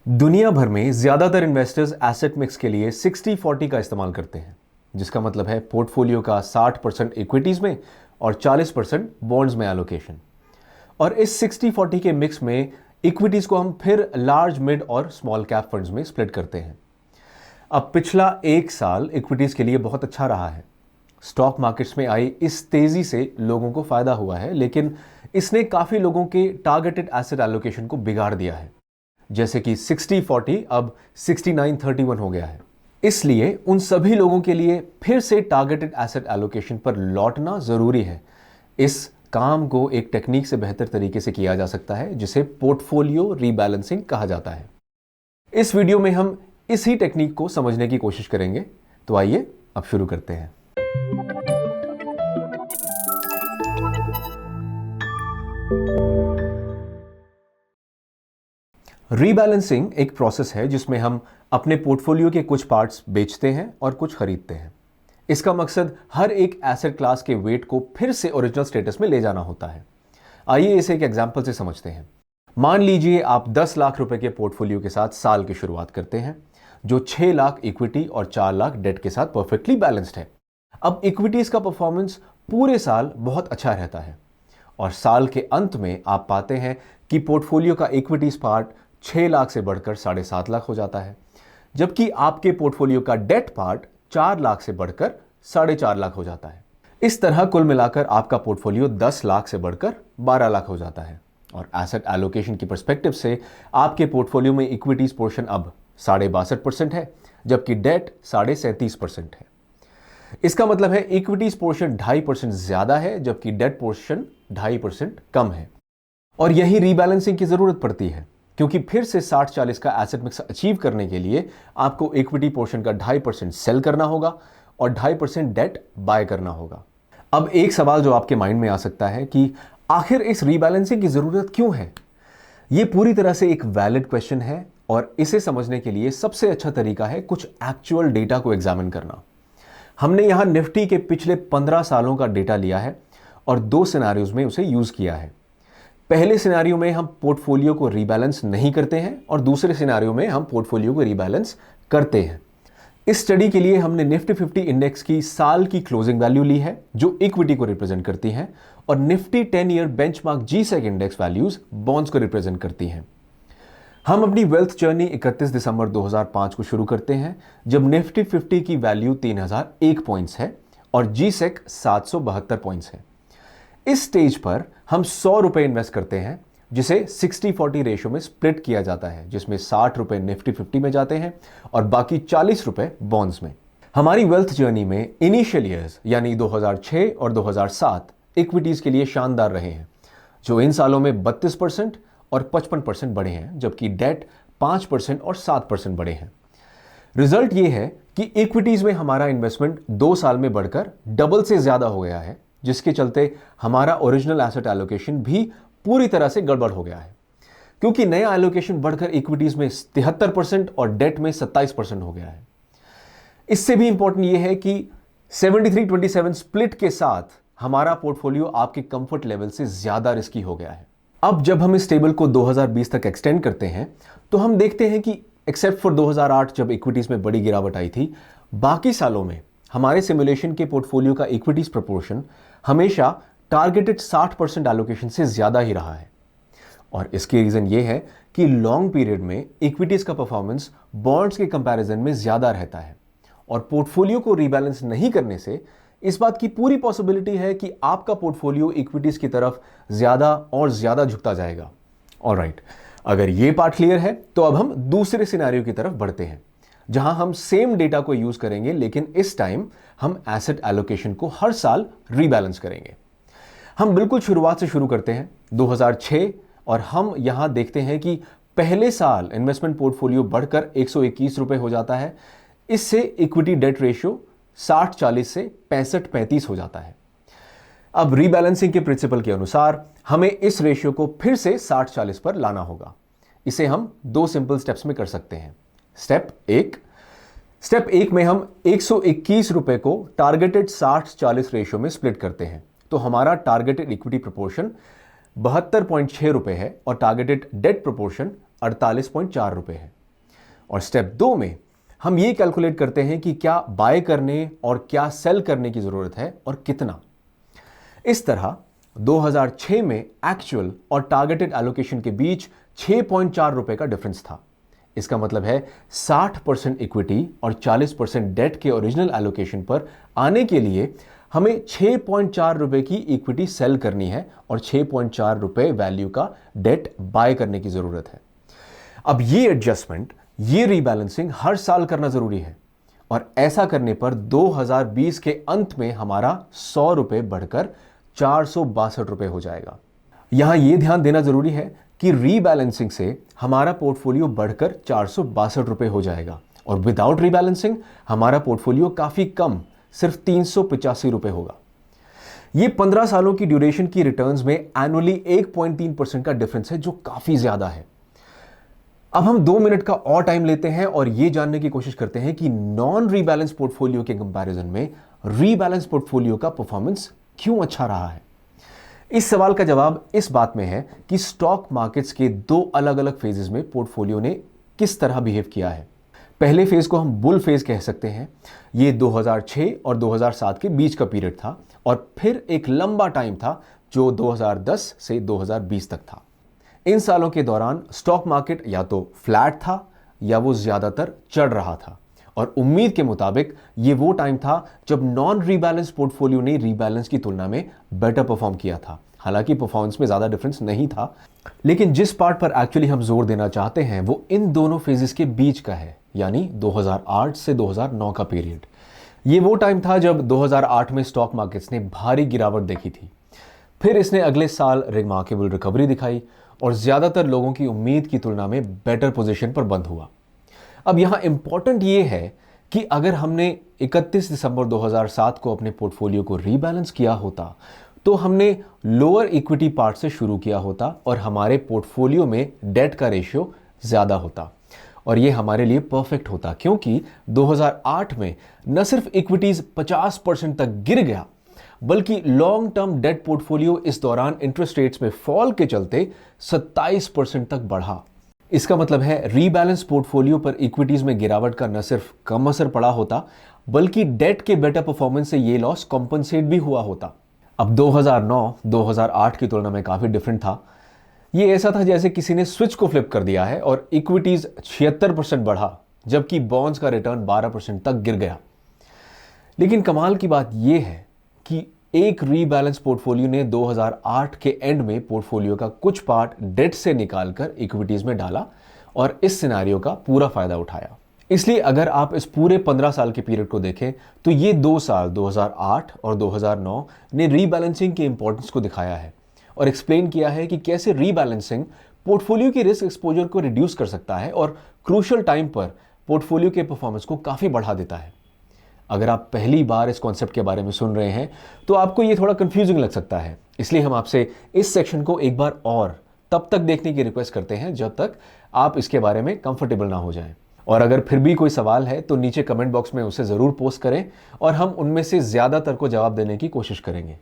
दुनिया भर में ज्यादातर इन्वेस्टर्स एसेट मिक्स के लिए 60-40 का इस्तेमाल करते हैं, जिसका मतलब है पोर्टफोलियो का 60% इक्विटीज में और 40% बॉन्ड्स में एलोकेशन। और इस 60-40 के मिक्स में इक्विटीज को हम फिर लार्ज, मिड और स्मॉल कैप फंड्स में स्प्लिट करते हैं। अब पिछला एक साल इक्विटीज के लिए बहुत अच्छा रहा है। स्टॉक मार्केट्स में आई इस तेजी से लोगों को फायदा हुआ है, लेकिन इसने काफी लोगों के टारगेटेड एसेट एलोकेशन को बिगाड़ दिया है। जैसे कि 60-40 अब 69-31 हो गया है। इसलिए उन सभी लोगों के लिए फिर से टारगेटेड एसेट एलोकेशन पर लौटना जरूरी है। इस काम को एक टेक्निक से बेहतर तरीके से किया जा सकता है, जिसे पोर्टफोलियो रीबैलेंसिंग कहा जाता है। इस वीडियो में हम इसी टेक्निक को समझने की कोशिश करेंगे। तो आइए अब शुरू करते हैं। रीबैलेंसिंग एक प्रोसेस है जिसमें हम अपने पोर्टफोलियो के कुछ पार्ट्स बेचते हैं और कुछ खरीदते हैं। इसका मकसद हर एक एसेट क्लास के वेट को फिर से ओरिजिनल स्टेटस में ले जाना होता है। आइए इसे एक एग्जांपल से समझते हैं। मान लीजिए आप 10 लाख रुपए के पोर्टफोलियो के साथ साल की शुरुआत करते हैं, जो 6 लाख इक्विटी और 4 लाख डेट के साथ परफेक्टली बैलेंस्ड है। अब इक्विटीज का परफॉर्मेंस पूरे साल बहुत अच्छा रहता है और साल के अंत में आप पाते हैं कि पोर्टफोलियो का इक्विटीज पार्ट 6 लाख से बढ़कर 7.5 लाख हो जाता है, जबकि आपके पोर्टफोलियो का डेट पार्ट 4 लाख से बढ़कर 4.5 लाख हो जाता है। इस तरह कुल मिलाकर आपका पोर्टफोलियो 10 लाख से बढ़कर 12 लाख हो जाता है। और एसेट एलोकेशन की पर्सपेक्टिव से आपके पोर्टफोलियो में इक्विटीज पोर्शन अब 62.5% है, जबकि डेट 37.5% है। इसका मतलब है इक्विटीज पोर्शन 2.5% ज्यादा है, जबकि डेट पोर्शन 2.5% कम है। और यही रीबैलेंसिंग की जरूरत पड़ती है, क्योंकि फिर से 60-40 का एसेट मिक्स अचीव करने के लिए आपको इक्विटी पोर्शन का 2.5% सेल करना होगा और 2.5% डेट बाय करना होगा। अब एक सवाल जो आपके माइंड में आ सकता है कि आखिर इस रीबैलेंसिंग की जरूरत क्यों है? यह पूरी तरह से एक वैलिड क्वेश्चन है और इसे समझने के लिए सबसे अच्छा तरीका है कुछ एक्चुअल डेटा को एग्जामिन करना। हमने यहां निफ्टी के पिछले 15 सालों का डेटा लिया है और 2 सिनेरियोज में उसे यूज किया है। पहले सिनेरियो में हम पोर्टफोलियो को रीबैलेंस नहीं करते हैं और दूसरे सिनेरियो में हम पोर्टफोलियो को रीबैलेंस करते हैं। इस स्टडी के लिए हमने निफ्टी 50 इंडेक्स की साल की क्लोजिंग वैल्यू ली है, जो इक्विटी को रिप्रेजेंट करती है, और Nifty 10 year benchmark G-Sec index values bonds को रिप्रेजेंट करती हैं। हम अपनी वेल्थ जर्नी 31 दिसंबर 2005 को शुरू करते हैं, जब निफ्टी 50 की वैल्यू 3001 पॉइंट्स है और G-Sec 772 पॉइंट्स है। इस स्टेज पर हम 100 रुपए इन्वेस्ट करते हैं, जिसे 60-40 रेशियो में स्प्लिट किया जाता है, जिसमें 60 रुपए निफ्टी 50 में जाते हैं और बाकी 40 रुपए बॉन्ड्स में। हमारी वेल्थ जर्नी में इनिशियल ईयर्स यानी 2006 और 2007 इक्विटीज के लिए शानदार रहे हैं, जो इन सालों में 32% और 55% बढ़े हैं, जबकि डेट 5% और 7% बढ़े हैं। रिजल्ट यह है कि इक्विटीज में हमारा इन्वेस्टमेंट 2 साल में बढ़कर डबल से ज्यादा हो गया है, जिसके चलते हमारा ओरिजिनल एसेट एलोकेशन भी पूरी तरह से गड़बड़ हो गया है, क्योंकि नया एलोकेशन बढ़कर इक्विटीज में 73% और डेट में 27% हो गया है। इससे भी इंपॉर्टेंट यह है कि 73-27 स्प्लिट के साथ हमारा पोर्टफोलियो आपके कंफर्ट लेवल से ज्यादा रिस्की हो गया है। अब जब हम इस टेबल को 2020 तक एक्सटेंड करते हैं, तो हम देखते हैं कि एक्सेप्ट फॉर 2008 जब इक्विटीज में बड़ी गिरावट आई थी, बाकी सालों में हमारे सिमुलेशन के पोर्टफोलियो का इक्विटीज प्रपोर्शन हमेशा टारगेटेड 60% एलोकेशन से ज्यादा ही रहा है। और इसकी रीजन यह है कि लॉन्ग पीरियड में इक्विटीज का परफॉर्मेंस बॉन्ड्स के कंपैरिजन में ज्यादा रहता है और पोर्टफोलियो को रीबैलेंस नहीं करने से इस बात की पूरी पॉसिबिलिटी है कि आपका पोर्टफोलियो इक्विटीज की तरफ ज्यादा और ज्यादा झुकता जाएगा। ऑलराइट, अगर यह पार्ट क्लियर है तो अब हम दूसरे सिनेरियो की तरफ बढ़ते हैं, जहां हम सेम डेटा को यूज करेंगे, लेकिन इस टाइम हम एसेट एलोकेशन को हर साल रीबैलेंस करेंगे। हम बिल्कुल शुरुआत से शुरू करते हैं 2006 और हम यहां देखते हैं कि पहले साल इन्वेस्टमेंट पोर्टफोलियो बढ़कर 121 रुपए हो जाता है। इससे इक्विटी डेट रेशियो 60-40 से 65-35 हो जाता है। अब रीबैलेंसिंग के प्रिंसिपल के अनुसार हमें इस रेशियो को फिर से 60-40 पर लाना होगा। इसे हम 2 सिंपल स्टेप्स में कर सकते हैं। स्टेप एक में हम 121 रुपए को टारगेटेड 60-40 रेशियो में स्प्लिट करते हैं, तो हमारा टारगेटेड इक्विटी प्रोपोर्शन 72.6 रुपए है और टारगेटेड डेट प्रोपोर्शन 48.4 रुपए है। और स्टेप 2 में हम ये कैलकुलेट करते हैं कि क्या बाय करने और क्या सेल करने की जरूरत है और कितना। इस तरह 2006 में एक्चुअल और टारगेटेड एलोकेशन के बीच 6.4 रुपए का डिफरेंस था। इसका मतलब है 60% इक्विटी और 40% डेट के ओरिजिनल एलोकेशन पर आने के लिए हमें 6.4 रुपए की इक्विटी सेल करनी है और 6.4 रुपए वैल्यू का डेट बाय करने की जरूरत है। अब ये एडजस्टमेंट, ये रीबैलेंसिंग हर साल करना जरूरी है और ऐसा करने पर 2020 के अंत में हमारा 100 रुपए बढ़कर 462 रुपए हो जाएगा। यहां यह ध्यान देना जरूरी है कि रीबैलेंसिंग से हमारा पोर्टफोलियो बढ़कर 462 रुपए हो जाएगा और विदाउट रीबैलेंसिंग हमारा पोर्टफोलियो काफी कम, सिर्फ 385 रुपए होगा। यह 15 सालों की ड्यूरेशन की रिटर्न्स में एनुअली 1.3% का डिफरेंस है, जो काफी ज्यादा है। अब हम 2 मिनट का और टाइम लेते हैं और यह जानने की कोशिश करते हैं कि नॉन रीबैलेंस पोर्टफोलियो के कंपैरिजन में रीबैलेंस पोर्टफोलियो का परफॉर्मेंस क्यों अच्छा रहा है। इस सवाल का जवाब इस बात में है कि स्टॉक मार्केट्स के 2 अलग अलग फेजेस में पोर्टफोलियो ने किस तरह बिहेव किया है। पहले फेज को हम बुल फेज कह सकते हैं। यह 2006 और 2007 के बीच का पीरियड था और फिर एक लंबा टाइम था जो 2010 से 2020 तक था। इन सालों के दौरान स्टॉक मार्केट या तो फ्लैट था या वो ज्यादातर चढ़ रहा था और उम्मीद के मुताबिक ये वो टाइम था जब नॉन रीबैलेंस पोर्टफोलियो ने रीबैलेंस की तुलना में बेटर परफॉर्म किया था। हालांकि परफॉर्मेंस में ज्यादा डिफरेंस नहीं था, लेकिन जिस पार्ट पर एक्चुअली हम जोर देना चाहते हैं वो इन दोनों फेजेस के बीच का है, यानी 2008 से 2009 का पीरियड। ये वो टाइम था जब 2008 में स्टॉक मार्केट्स ने भारी गिरावट देखी थी, फिर इसने अगले साल रिमार्केबल रिकवरी दिखाई और ज्यादातर लोगों की उम्मीद की तुलना में बेटर पोजीशन पर बंद हुआ। अब यहां इंपॉर्टेंट यह है कि अगर हमने 31 दिसंबर 2007 को अपने पोर्टफोलियो को रीबैलेंस किया होता तो हमने लोअर इक्विटी पार्ट से शुरू किया होता और हमारे पोर्टफोलियो में डेट का रेशियो ज्यादा होता और यह हमारे लिए परफेक्ट होता, क्योंकि 2008 में न सिर्फ इक्विटीज 50% तक गिर गया बल्कि लॉन्ग टर्म डेट पोर्टफोलियो इस दौरान इंटरेस्ट रेट्स में फॉल के चलते 27% तक बढ़ा। इसका मतलब है रीबैलेंस पोर्टफोलियो पर इक्विटीज में गिरावट का न सिर्फ कम असर पड़ा होता बल्कि डेट के बेटर परफॉर्मेंस से यह लॉस कॉम्पनसेट भी हुआ होता। अब 2009-2008 की तुलना में काफी डिफरेंट था। यह ऐसा था जैसे किसी ने स्विच को फ्लिप कर दिया है और इक्विटीज 76% बढ़ा जबकि बॉन्ड्स का रिटर्न 12% तक गिर गया। लेकिन कमाल की बात यह है कि एक रीबैलेंस पोर्टफोलियो ने 2008 के एंड में पोर्टफोलियो का कुछ पार्ट डेट से निकालकर इक्विटीज में डाला और इस सिनेरियो का पूरा फायदा उठाया। इसलिए अगर आप इस पूरे 15 साल के पीरियड को देखें तो ये 2 साल 2008 और 2009 ने रीबैलेंसिंग के इंपॉर्टेंस को दिखाया है और एक्सप्लेन किया है कि कैसे रीबैलेंसिंग पोर्टफोलियो की रिस्क एक्सपोजर को रिड्यूस कर सकता है और क्रूशियल टाइम पर पोर्टफोलियो के परफॉर्मेंस को काफी बढ़ा देता है। अगर आप पहली बार इस कॉन्सेप्ट के बारे में सुन रहे हैं तो आपको यह थोड़ा कंफ्यूजिंग लग सकता है, इसलिए हम आपसे इस सेक्शन को एक बार और तब तक देखने की रिक्वेस्ट करते हैं जब तक आप इसके बारे में कंफर्टेबल ना हो जाएं। और अगर फिर भी कोई सवाल है तो नीचे कमेंट बॉक्स में उसे जरूर पोस्ट करें और हम उनमें से ज्यादातर को जवाब देने की कोशिश करेंगे।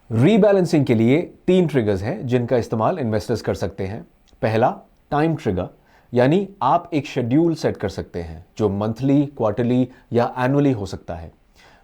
रीबैलेंसिंग के लिए 3 ट्रिगर्स हैं जिनका इस्तेमाल इन्वेस्टर्स कर सकते हैं। पहला, टाइम ट्रिगर, यानी आप एक शेड्यूल सेट कर सकते हैं जो मंथली, क्वार्टरली या एनुअली हो सकता है।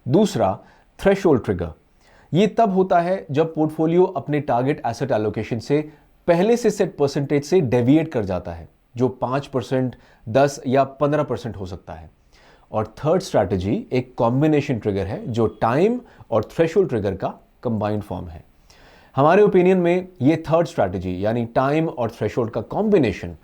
दूसरा, थ्रेशोल्ड ट्रिगर, ये तब होता है जब पोर्टफोलियो अपने टारगेट एसेट एलोकेशन से पहले से सेट परसेंटेज से डेविएट कर जाता है, जो 5%, 10 या 15% हो सकता है। और थर्ड स्ट्रैटेजी एक कॉम्बिनेशन ट्रिगर है जो टाइम और थ्रेशोल्ड ट्रिगर का कंबाइंड फॉर्म है। हमारे ओपिनियन में ये थर्ड स्ट्रैटेजी यानी टाइम और थ्रेशोल्ड का कॉम्बिनेशन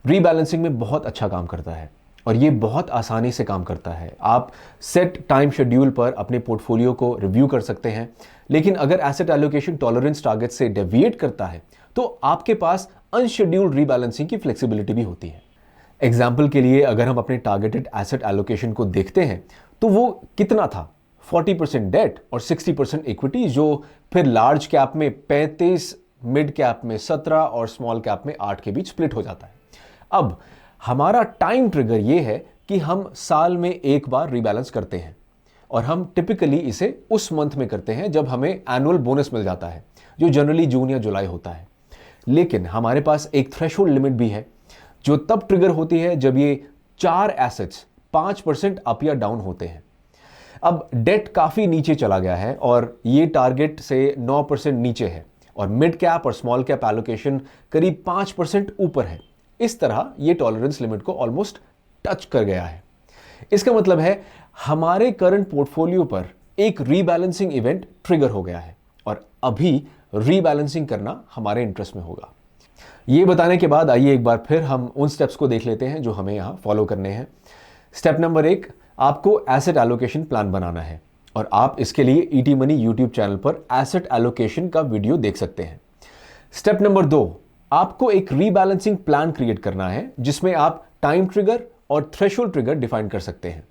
रीबैलेंसिंग में बहुत अच्छा काम करता है और ये बहुत आसानी से काम करता है। आप सेट टाइम शेड्यूल पर अपने पोर्टफोलियो को रिव्यू कर सकते हैं, लेकिन अगर एसेट एलोकेशन टॉलरेंस टारगेट से डेविएट करता है तो आपके पास अनशेड्यूल्ड रीबैलेंसिंग की फ्लेक्सिबिलिटी भी होती है। एग्जाम्पल के लिए अगर हम अपने टारगेटेड एसेट एलोकेशन को देखते हैं तो वो कितना था, 40% डेट और 60% इक्विटी, जो फिर लार्ज कैप में 35, मिड कैप में 17 और स्मॉल कैप में 8 के बीच स्प्लिट हो जाता है। अब हमारा टाइम ट्रिगर यह है कि हम साल में एक बार रीबैलेंस करते हैं और हम टिपिकली इसे उस मंथ में करते हैं जब हमें एनुअल बोनस मिल जाता है, जो जनरली जून या जुलाई होता है। लेकिन हमारे पास एक थ्रेशोल्ड लिमिट भी है जो तब ट्रिगर होती है जब ये 4 एसेट्स 5% अप या डाउन होते हैं। अब डेट काफी नीचे चला गया है और ये टारगेट से 9% नीचे है और मिड कैप और स्मॉल कैप एलोकेशन करीब 5% ऊपर है। इस तरह ये टॉलरेंस लिमिट को ऑलमोस्ट टच कर गया है। इसका मतलब है हमारे करंट पोर्टफोलियो पर एक रीबैलेंसिंग इवेंट ट्रिगर हो गया है और अभी रीबैलेंसिंग करना हमारे इंटरेस्ट में होगा। ये बताने के बाद आइए एक बार फिर हम उन स्टेप्स को देख लेते हैं जो हमें यहां फॉलो करने हैं। स्टेप नंबर 1, आपको एसेट एलोकेशन प्लान बनाना है और आप इसके लिए ईटी मनी यूट्यूब चैनल पर एसेट एलोकेशन का वीडियो देख सकते हैं। स्टेप नंबर 2, आपको एक रीबैलेंसिंग प्लान क्रिएट करना है जिसमें आप टाइम ट्रिगर और थ्रेशोल्ड ट्रिगर डिफाइन कर सकते हैं।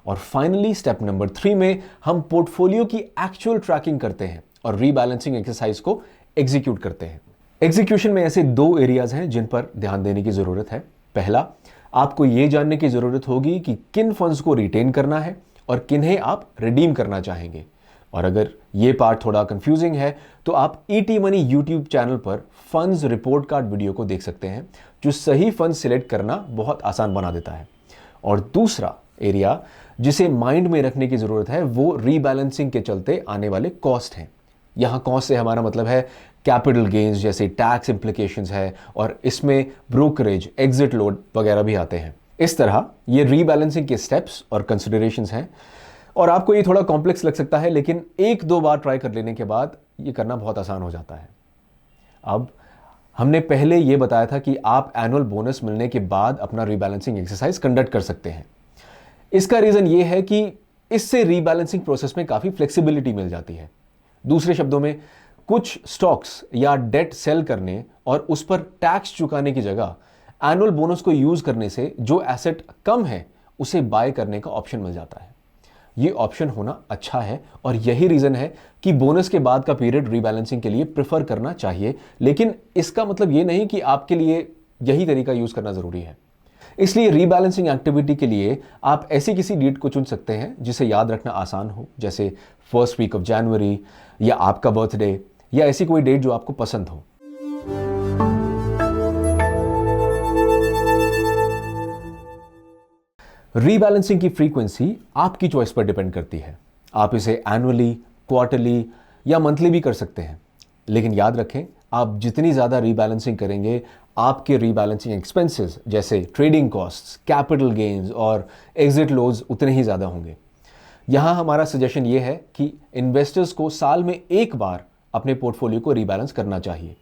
और फाइनली स्टेप नंबर 3 में हम पोर्टफोलियो की एक्चुअल ट्रैकिंग करते हैं और रीबैलेंसिंग एक्सरसाइज को एग्जीक्यूट करते हैं। एग्जीक्यूशन में ऐसे 2 एरियाज हैं जिन पर ध्यान देने की जरूरत है। पहला, आपको यह जानने की जरूरत होगी कि किन फंड्स को रिटेन करना है और किन्हें आप रिडीम करना चाहेंगे। और अगर ये पार्ट थोड़ा कंफ्यूजिंग है तो आप ईटी मनी यूट्यूब चैनल पर फंड्स रिपोर्ट कार्ड वीडियो को देख सकते हैं जो सही फंड सिलेक्ट करना बहुत आसान बना देता है। और दूसरा एरिया जिसे माइंड में रखने की जरूरत है वो रीबैलेंसिंग के चलते आने वाले कॉस्ट हैं। यहां कॉस्ट से हमारा मतलब है कैपिटल गेन्स जैसे टैक्स इंप्लीकेशंस है और इसमें ब्रोकरेज, एग्जिट लोड वगैरह भी आते हैं। इस तरह ये रीबैलेंसिंग के स्टेप्स और कंसिडरेशंस हैं और आपको ये थोड़ा कॉम्प्लेक्स लग सकता है लेकिन 1-2 बार ट्राई कर लेने के बाद ये करना बहुत आसान हो जाता है। अब हमने पहले ये बताया था कि आप एनुअल बोनस मिलने के बाद अपना रीबैलेंसिंग एक्सरसाइज कंडक्ट कर सकते हैं। इसका रीजन ये है कि इससे रीबैलेंसिंग प्रोसेस में काफी फ्लेक्सिबिलिटी मिल जाती है। दूसरे शब्दों में, कुछ स्टॉक्स या डेट सेल करने और उस पर टैक्स चुकाने की जगह एनुअल बोनस को यूज करने से जो एसेट कम है उसे बाय करने का ऑप्शन मिल जाता है। ये ऑप्शन होना अच्छा है और यही रीजन है कि बोनस के बाद का पीरियड रीबैलेंसिंग के लिए प्रेफर करना चाहिए, लेकिन इसका मतलब ये नहीं कि आपके लिए यही तरीका यूज करना जरूरी है। इसलिए रीबैलेंसिंग एक्टिविटी के लिए आप ऐसी किसी डेट को चुन सकते हैं जिसे याद रखना आसान हो, जैसे फर्स्ट वीक ऑफ जनवरी या आपका बर्थडे या ऐसी कोई डेट जो आपको पसंद हो। रीबैलेंसिंग की फ्रीक्वेंसी आपकी चॉइस पर डिपेंड करती है। आप इसे एनुअली, क्वार्टरली या मंथली भी कर सकते हैं, लेकिन याद रखें आप जितनी ज़्यादा रीबैलेंसिंग करेंगे आपके रीबैलेंसिंग एक्सपेंसेस जैसे ट्रेडिंग कॉस्ट्स, कैपिटल गेन्स और एग्जिट लॉस उतने ही ज़्यादा होंगे। यहाँ हमारा सजेशन ये है कि इन्वेस्टर्स को साल में एक बार अपने पोर्टफोलियो को रीबैलेंस करना चाहिए।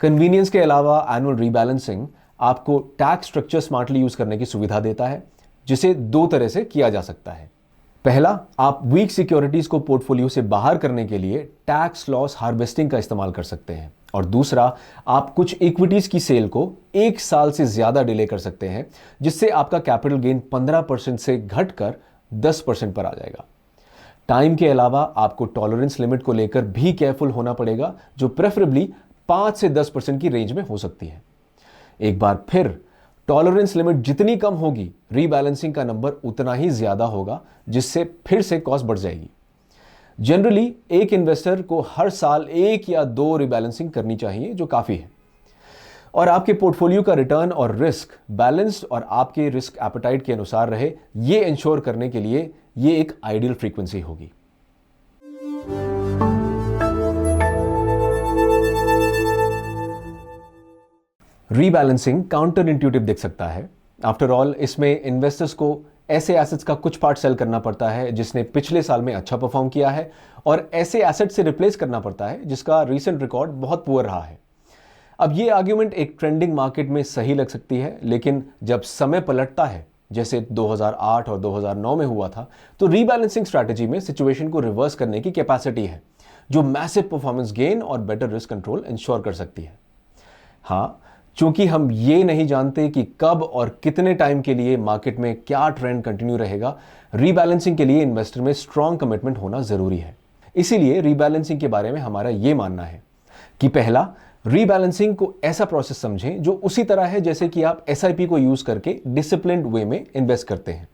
कन्वीनियंस के अलावा एनुअल रीबैलेंसिंग आपको टैक्स स्ट्रक्चर स्मार्टली यूज करने की सुविधा देता है, जिसे 2 तरह से किया जा सकता है। पहला, आप वीक सिक्योरिटीज को पोर्टफोलियो से बाहर करने के लिए टैक्स लॉस हार्वेस्टिंग का इस्तेमाल कर सकते हैं और दूसरा, आप कुछ इक्विटीज की सेल को 1 साल से ज्यादा डिले कर सकते हैं, जिससे आपका कैपिटल गेन 15% से घटकर 10% पर आ जाएगा। टाइम के अलावा आपको टॉलरेंस लिमिट को लेकर भी केयरफुल होना पड़ेगा, जो प्रेफरेबली 5 से 10% की रेंज में हो सकती है। एक बार फिर, टॉलरेंस लिमिट जितनी कम होगी रीबैलेंसिंग का नंबर उतना ही ज्यादा होगा, जिससे फिर से कॉस्ट बढ़ जाएगी। जनरली एक इन्वेस्टर को हर साल 1 या 2 रीबैलेंसिंग करनी चाहिए, जो काफी है। और आपके पोर्टफोलियो का रिटर्न और रिस्क बैलेंस्ड और आपके रिस्क एपेटाइट के अनुसार रहे, ये इंश्योर करने के लिए ये एक आइडियल फ्रीक्वेंसी होगी। रीबैलेंसिंग काउंटर इंट्यूटिव दिख सकता है। आफ्टर ऑल, इसमें इन्वेस्टर्स को ऐसे एसेट्स का कुछ पार्ट सेल करना पड़ता है जिसने पिछले साल में अच्छा परफॉर्म किया है और ऐसे एसेट से रिप्लेस करना पड़ता है जिसका रीसेंट रिकॉर्ड बहुत पुअर रहा है। अब ये आर्ग्यूमेंट एक ट्रेंडिंग मार्केट में सही लग सकती है, लेकिन जब समय पलटता है, जैसे 2008 और 2009 में हुआ था, तो रीबैलेंसिंग स्ट्रैटेजी में सिचुएशन को रिवर्स करने की कैपेसिटी है, जो मैसिव परफॉर्मेंस गेन और बेटर रिस्क कंट्रोल इंश्योर कर सकती है। हाँ, चूंकि हम ये नहीं जानते कि कब और कितने टाइम के लिए मार्केट में क्या ट्रेंड कंटिन्यू रहेगा, रीबैलेंसिंग के लिए इन्वेस्टर में स्ट्रॉन्ग कमिटमेंट होना जरूरी है। इसीलिए रीबैलेंसिंग के बारे में हमारा ये मानना है कि पहला, रीबैलेंसिंग को ऐसा प्रोसेस समझें जो उसी तरह है जैसे कि आप एसआईपी को यूज करके डिसिप्लिन्ड वे में इन्वेस्ट करते हैं।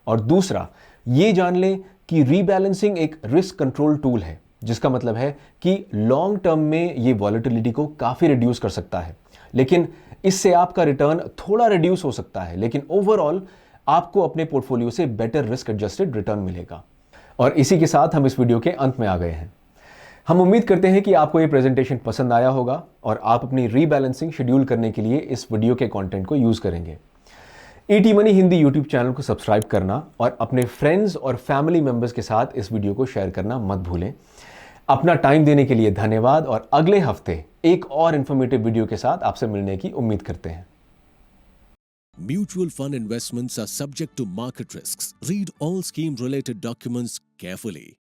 और दूसरा, ये जान लें कि रीबैलेंसिंग एक रिस्क कंट्रोल टूल है जिसका मतलब है कि लॉन्ग टर्म में ये वॉलेटिलिटी को काफ़ी रिड्यूस कर सकता है। लेकिन इससे आपका रिटर्न थोड़ा रिड्यूस हो सकता है, लेकिन ओवरऑल आपको अपने पोर्टफोलियो से बेटर रिस्क एडजस्टेड रिटर्न मिलेगा। और इसी के साथ हम इस वीडियो के अंत में आ गए हैं। हम उम्मीद करते हैं कि आपको ये प्रेजेंटेशन पसंद आया होगा और आप अपनी रीबैलेंसिंग शेड्यूल करने के लिए इस वीडियो के कंटेंट को यूज़ करेंगे। ET money Hindi YouTube channel को सब्सक्राइब करना और अपने फ्रेंड्स और फैमिली मेंबर्स के साथ इस वीडियो को शेयर करना मत भूलें। अपना टाइम देने के लिए धन्यवाद और अगले हफ्ते एक और इन्फॉर्मेटिव वीडियो के साथ आपसे मिलने की उम्मीद करते हैं। Mutual fund investments are subject to market risks. Read all scheme related documents carefully.